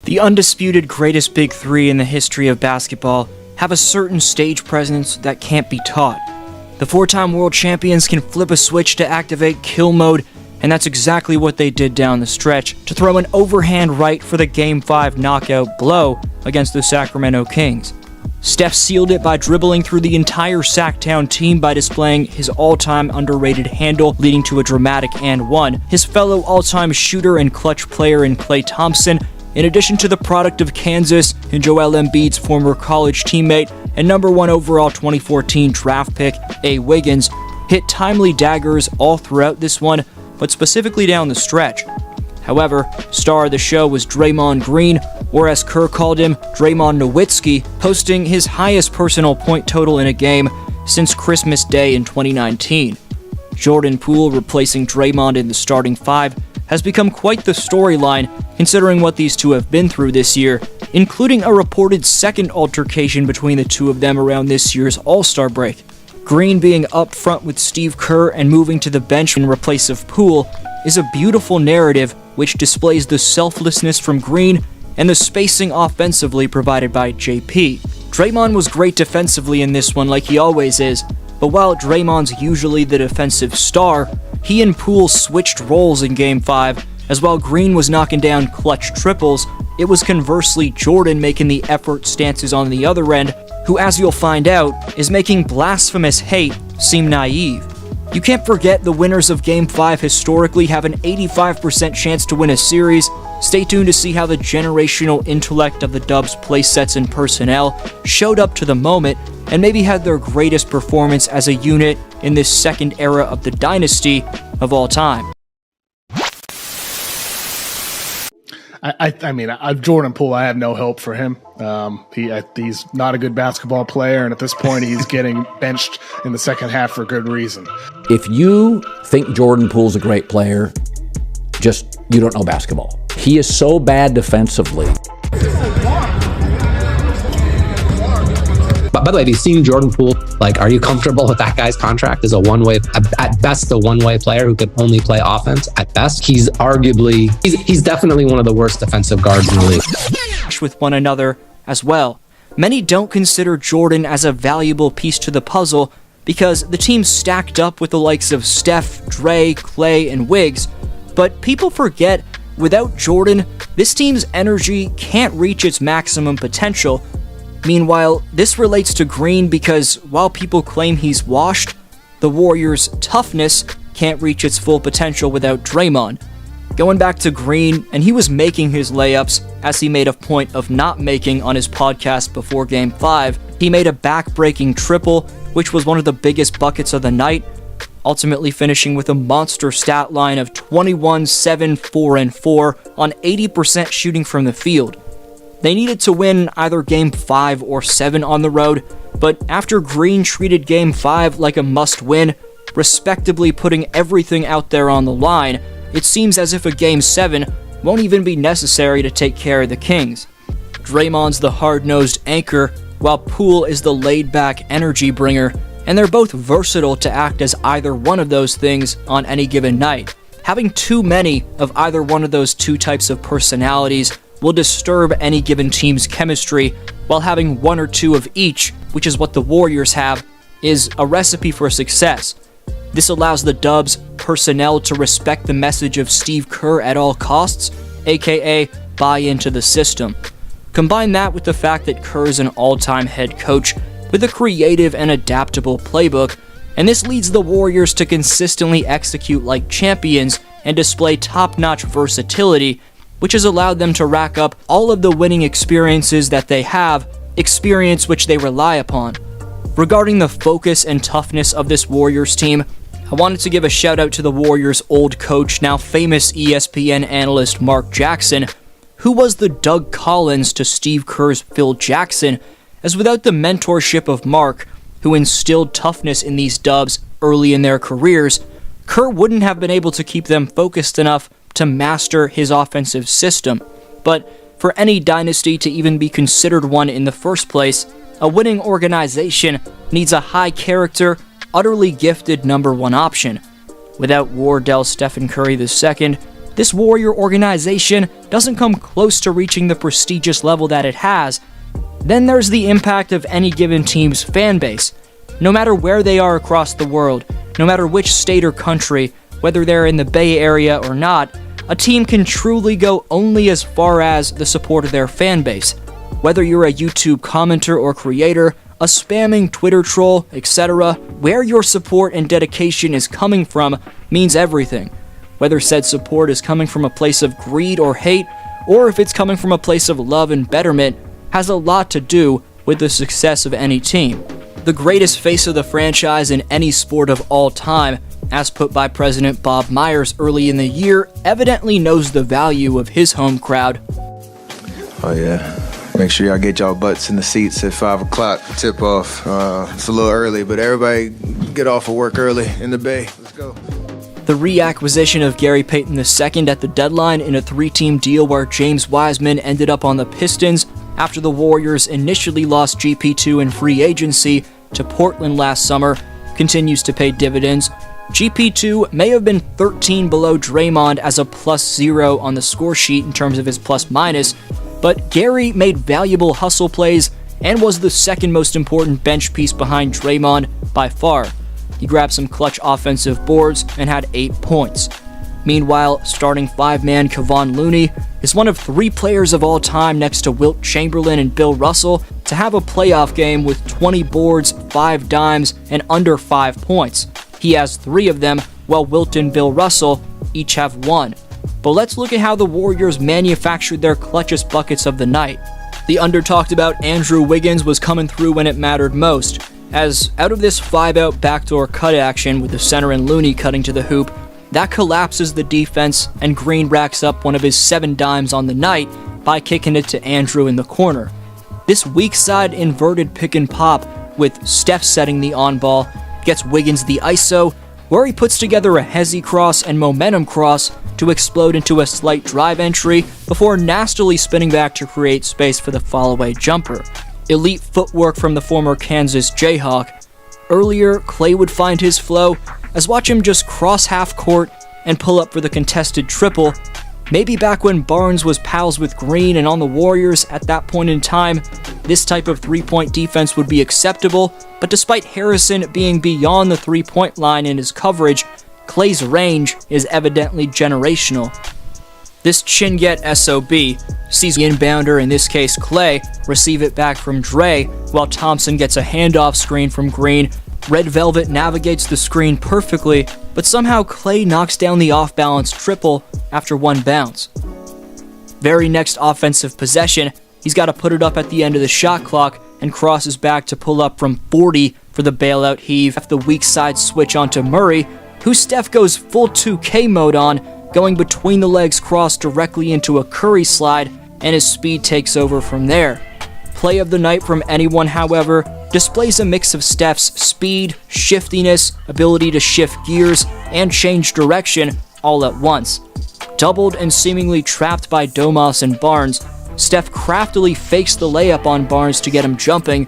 The undisputed greatest big three in the history of basketball have a certain stage presence that can't be taught. The four-time world champions can flip a switch to activate kill mode, and that's exactly what they did down the stretch to throw an overhand right for the Game 5 knockout blow against the Sacramento Kings. Steph sealed it by dribbling through the entire Sacktown team by displaying his all-time underrated handle, leading to a dramatic and one. His fellow all-time shooter and clutch player in KLAY Thompson, in addition to the product of Kansas and Joel Embiid's former college teammate and number 1 overall 2014 draft pick, A. Wiggins, hit timely daggers all throughout this one, but specifically down the stretch. However, star of the show was Draymond Green, or as Kerr called him, Draymond Nowitzki, posting his highest personal point total in a game since Christmas Day in 2019. Jordan Poole replacing Draymond in the starting five has become quite the storyline, considering what these two have been through this year, including a reported second altercation between the two of them around this year's All-Star break. Green being up front with Steve Kerr and moving to the bench in replace of Poole is a beautiful narrative which displays the selflessness from Green and the spacing offensively provided by JP. Draymond was great defensively in this one like he always is, but while Draymond's usually the defensive star, he and Poole switched roles in Game 5, as while Green was knocking down clutch triples, it was conversely Jordan making the effort stances on the other end, who, as you'll find out, is making blasphemous hate seem naive. You can't forget the winners of Game 5 historically have an 85% chance to win a series. Stay tuned to see how the generational intellect of the Dubs playsets and personnel showed up to the moment and maybe had their greatest performance as a unit in this second era of the dynasty of all time. I mean, Jordan Poole, I have no hope for him. He's not a good basketball player, and at this point, he's getting benched in the second half for good reason. If you think Jordan Poole's a great player, you don't know basketball. He is so bad defensively. But by the way, have you seen Jordan Poole? Are you comfortable with that guy's contract as a one-way, at best, a one-way player who could only play offense? At best, he's definitely one of the worst defensive guards in the league. With one another as well. Many don't consider Jordan as a valuable piece to the puzzle because the team's stacked up with the likes of Steph, Dray, KLAY, and Wiggs, but people forget, without Jordan, this team's energy can't reach its maximum potential. Meanwhile, this relates to Green because while people claim he's washed, the Warriors' toughness can't reach its full potential without Draymond. Going back to Green, and he was making his layups, as he made a point of not making on his podcast before Game 5. He made a back-breaking triple, which was one of the biggest buckets of the night, ultimately finishing with a monster stat line of 21, 7, 4, and 4 on 80% shooting from the field. They needed to win either Game 5 or 7 on the road, but after Green treated Game 5 like a must-win, respectably putting everything out there on the line, it seems as if a Game 7 won't even be necessary to take care of the Kings. Draymond's the hard-nosed anchor, while Poole is the laid-back energy bringer, and they're both versatile to act as either one of those things on any given night. Having too many of either one of those two types of personalities will disturb any given team's chemistry, while having one or two of each, which is what the Warriors have, is a recipe for success. This allows the Dubs personnel to respect the message of Steve Kerr at all costs, aka buy into the system. Combine that with the fact that Kerr is an all-time head coach with a creative and adaptable playbook, and this leads the Warriors to consistently execute like champions and display top-notch versatility, which has allowed them to rack up all of the winning experiences that they have, experience which they rely upon. Regarding the focus and toughness of this Warriors team, I wanted to give a shout out to the Warriors' old coach, now famous ESPN analyst Mark Jackson, who was the Doug Collins to Steve Kerr's Phil Jackson, as without the mentorship of Mark, who instilled toughness in these Dubs early in their careers, Kerr wouldn't have been able to keep them focused enough to master his offensive system. But for any dynasty to even be considered one in the first place, a winning organization needs a high-character, utterly gifted number one option. Without Wardell Stephen Curry II, this Warrior organization doesn't come close to reaching the prestigious level that it has. Then there's the impact of any given team's fan base. No matter where they are across the world, no matter which state or country, whether they're in the Bay Area or not, a team can truly go only as far as the support of their fan base. Whether you're a YouTube commenter or creator, a spamming Twitter troll, etc., where your support and dedication is coming from means everything. Whether said support is coming from a place of greed or hate, or if it's coming from a place of love and betterment, has a lot to do with the success of any team. The greatest face of the franchise in any sport of all time, as put by President Bob Myers early in the year, evidently knows the value of his home crowd. Oh yeah, make sure y'all get y'all butts in the seats at 5 o'clock tip off. It's a little early, but everybody get off of work early in the Bay. Let's go. The reacquisition of Gary Payton II at the deadline in a 3-team deal where James Wiseman ended up on the Pistons after the Warriors initially lost GP2 in free agency to Portland last summer continues to pay dividends. GP2 may have been 13 below Draymond as a +0 on the score sheet in terms of his plus-minus, but Gary made valuable hustle plays and was the second most important bench piece behind Draymond by far. He grabbed some clutch offensive boards and had 8 points. Meanwhile, starting 5-man Kevon Looney is one of 3 players of all time next to Wilt Chamberlain and Bill Russell to have a playoff game with 20 boards, 5 dimes, and under 5 points. He has 3 of them, while Wilt and Bill Russell each have 1. But let's look at how the Warriors manufactured their clutchest buckets of the night. The under-talked-about Andrew Wiggins was coming through when it mattered most, as out of this 5-out backdoor cut action with the center and Looney cutting to the hoop, that collapses the defense and Green racks up one of his 7 dimes on the night by kicking it to Andrew in the corner. This weak side inverted pick and pop with Steph setting the on-ball gets Wiggins the ISO, where he puts together a hezzy cross and momentum cross to explode into a slight drive entry before nastily spinning back to create space for the fall-away jumper. Elite footwork from the former Kansas Jayhawk. Earlier, KLAY would find his flow, as watch him just cross half court and pull up for the contested triple. Maybe back when Barnes was pals with Green and on the Warriors at that point in time, this type of 3-point defense would be acceptable, but despite Harrison being beyond the 3-point line in his coverage, KLAY's range is evidently generational. This chin-get SOB sees the inbounder, in this case KLAY, receive it back from Dray, while Thompson gets a handoff screen from Green. Red Velvet navigates the screen perfectly, but somehow KLAY knocks down the off-balance triple after 1 bounce. Very next offensive possession, he's got to put it up at the end of the shot clock and crosses back to pull up from 40 for the bailout heave after the weak side switch onto Murray, who Steph goes full 2K mode on, going between the legs cross directly into a Curry slide, and his speed takes over from there. Play of the night from anyone, however, displays a mix of Steph's speed, shiftiness, ability to shift gears, and change direction all at once. Doubled and seemingly trapped by Domas and Barnes, Steph craftily fakes the layup on Barnes to get him jumping,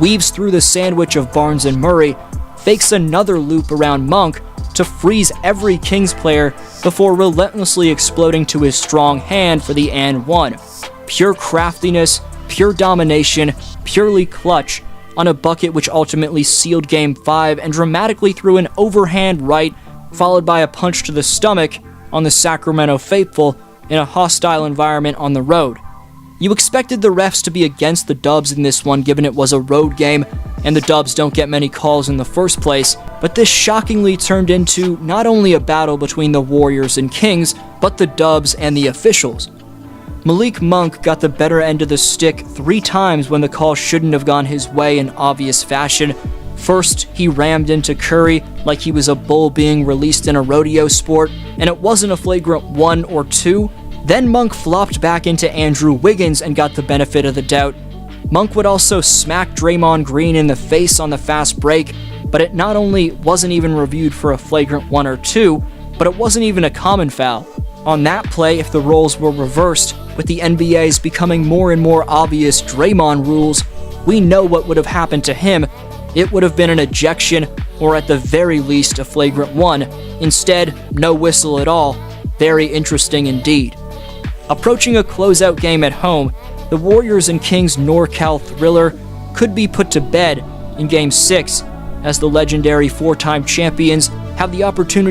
weaves through the sandwich of Barnes and Murray, fakes another loop around Monk to freeze every Kings player before relentlessly exploding to his strong hand for the and one. Pure craftiness, pure domination, purely clutch, on a bucket which ultimately sealed Game 5 and dramatically threw an overhand right, followed by a punch to the stomach on the Sacramento faithful in a hostile environment on the road. You expected the refs to be against the Dubs in this one given it was a road game, and the Dubs don't get many calls in the first place, but this shockingly turned into not only a battle between the Warriors and Kings, but the Dubs and the officials. Malik Monk got the better end of the stick 3 times when the call shouldn't have gone his way in obvious fashion. First, he rammed into Curry like he was a bull being released in a rodeo sport, and it wasn't a flagrant 1 or 2. Then Monk flopped back into Andrew Wiggins and got the benefit of the doubt. Monk would also smack Draymond Green in the face on the fast break, but it not only wasn't even reviewed for a flagrant 1 or 2, but it wasn't even a common foul. On that play, if the roles were reversed, with the NBA's becoming more and more obvious Draymond rules, we know what would have happened to him. It would have been an ejection, or at the very least a flagrant 1. Instead, no whistle at all. very interesting indeed. Approaching a closeout game at home, the Warriors and Kings NorCal thriller could be put to bed in Game 6, as the legendary four-time champions have the opportunity